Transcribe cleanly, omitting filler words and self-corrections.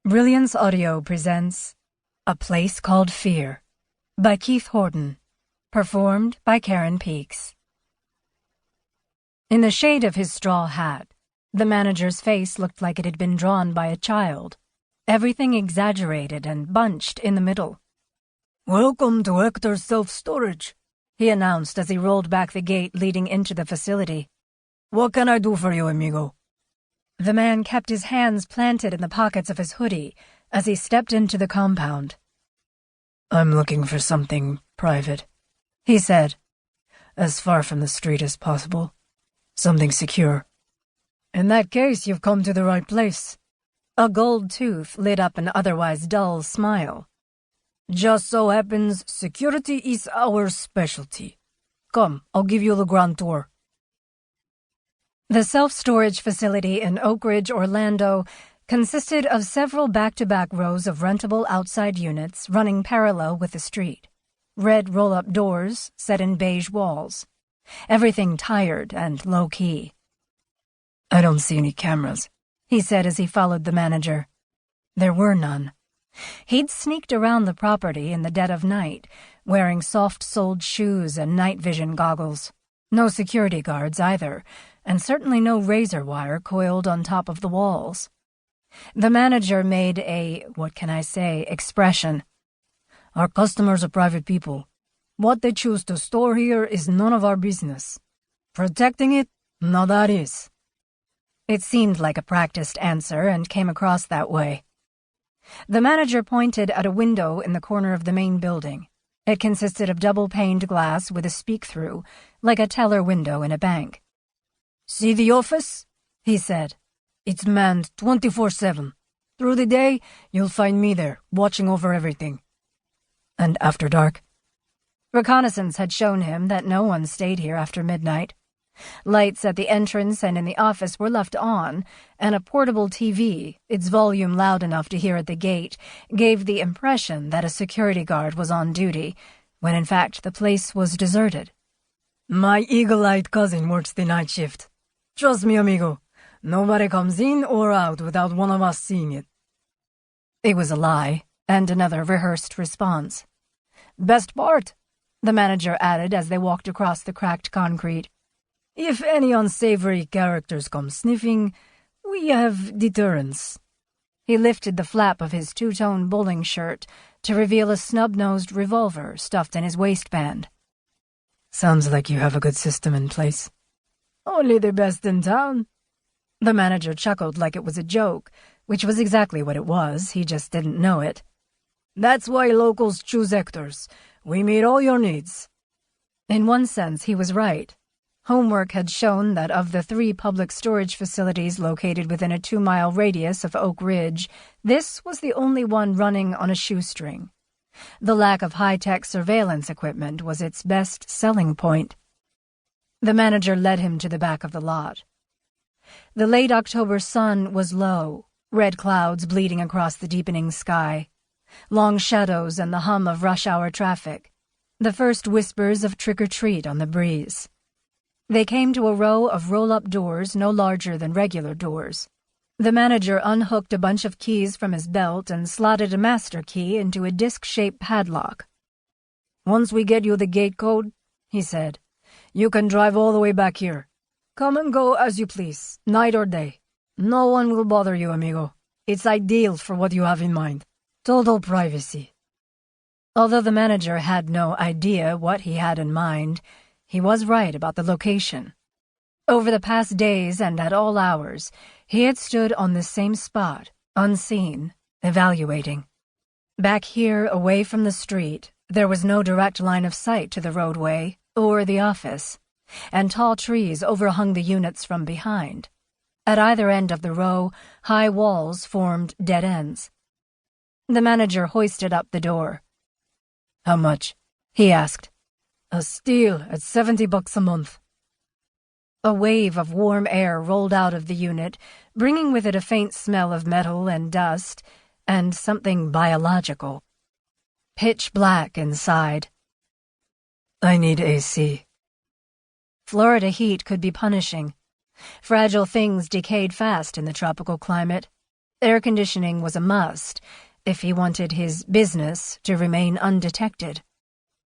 Brilliance Audio presents A Place Called Fear by Keith Houghton, performed by Karen Peaks. In the shade of his straw hat, the manager's face looked like it had been drawn by a child, everything exaggerated and bunched in the middle. "Welcome to Hector's Self-Storage," he announced as he rolled back the gate leading into the facility. "What can I do for you, amigo?" The man kept his hands planted in the pockets of his hoodie as he stepped into the compound. "I'm looking for something private," he said. "As far from the street as possible. Something secure." "In that case, you've come to the right place." A gold tooth lit up an otherwise dull smile. "Just so happens security is our specialty. Come, I'll give you the grand tour." The self-storage facility in Oak Ridge, Orlando, consisted of several back-to-back rows of rentable outside units running parallel with the street. Red roll-up doors set in beige walls. Everything tired and low-key. "I don't see any cameras," he said as he followed the manager. There were none. He'd sneaked around the property in the dead of night, wearing soft-soled shoes and night vision goggles. No security guards either, and certainly no razor wire coiled on top of the walls. The manager made a, expression. "Our customers are private people. What they choose to store here is none of our business. Protecting it, now that is." It seemed like a practiced answer and came across that way. The manager pointed at a window in the corner of the main building. It consisted of double-paned glass with a speak-through, like a teller window in a bank. "See the office?" he said. "It's manned 24/7. Through the day, you'll find me there, watching over everything." "And after dark?" Reconnaissance had shown him that no one stayed here after midnight. Lights at the entrance and in the office were left on, and a portable TV, its volume loud enough to hear at the gate, gave the impression that a security guard was on duty, when in fact the place was deserted. "My eagle-eyed cousin works the night shift. Trust me, amigo, nobody comes in or out without one of us seeing it." It was a lie, and another rehearsed response. "Best part," the manager added as they walked across the cracked concrete. "If any unsavory characters come sniffing, we have deterrence." He lifted the flap of his two-tone bowling shirt to reveal a snub-nosed revolver stuffed in his waistband. "Sounds like you have a good system in place." "Only the best in town." The manager chuckled like it was a joke, which was exactly what it was, he just didn't know it. "That's why locals choose Hector's. We meet all your needs." In one sense, he was right. Homework had shown that of the 3 public storage facilities located within a 2-mile radius of Oak Ridge, this was the only one running on a shoestring. The lack of high-tech surveillance equipment was its best selling point. The manager led him to the back of the lot. The late October sun was low, red clouds bleeding across the deepening sky, long shadows and the hum of rush-hour traffic, the first whispers of trick-or-treat on the breeze. They came to a row of roll-up doors no larger than regular doors. The manager unhooked a bunch of keys from his belt and slotted a master key into a disc-shaped padlock. "Once we get you the gate code," he said, "you can drive all the way back here. Come and go as you please, night or day. No one will bother you, amigo. It's ideal for what you have in mind. Total privacy." Although the manager had no idea what he had in mind, he was right about the location. Over the past days and at all hours, he had stood on this same spot, unseen, evaluating. Back here, away from the street, there was no direct line of sight to the roadway or the office, and tall trees overhung the units from behind. At either end of the row, high walls formed dead ends. The manager hoisted up the door. "How much?" he asked. "A steal at $70 a month." A wave of warm air rolled out of the unit, bringing with it a faint smell of metal and dust, and something biological. Pitch black inside. "I need AC." Florida heat could be punishing. Fragile things decayed fast in the tropical climate. Air conditioning was a must if he wanted his business to remain undetected.